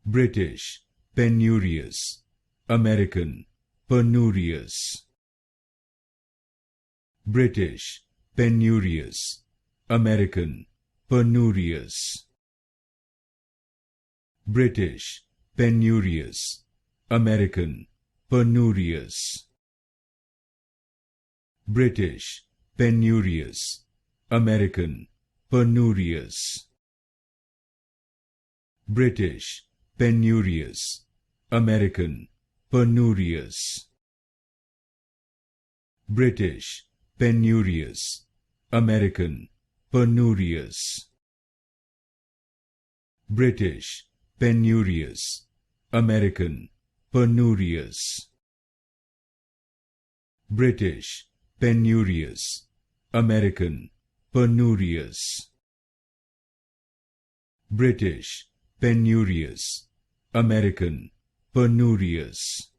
British, Penurious. American, Penurious. British, Penurious. American, Penurious. British, Penurious. American, Penurious. British, Penurious. American, Penurious. British, Penurious. American, Penurious. British, Penurious. American, Penurious. British, Penurious. American, Penurious. British, Penurious. American, Penurious. British, Penurious. American, Penurious.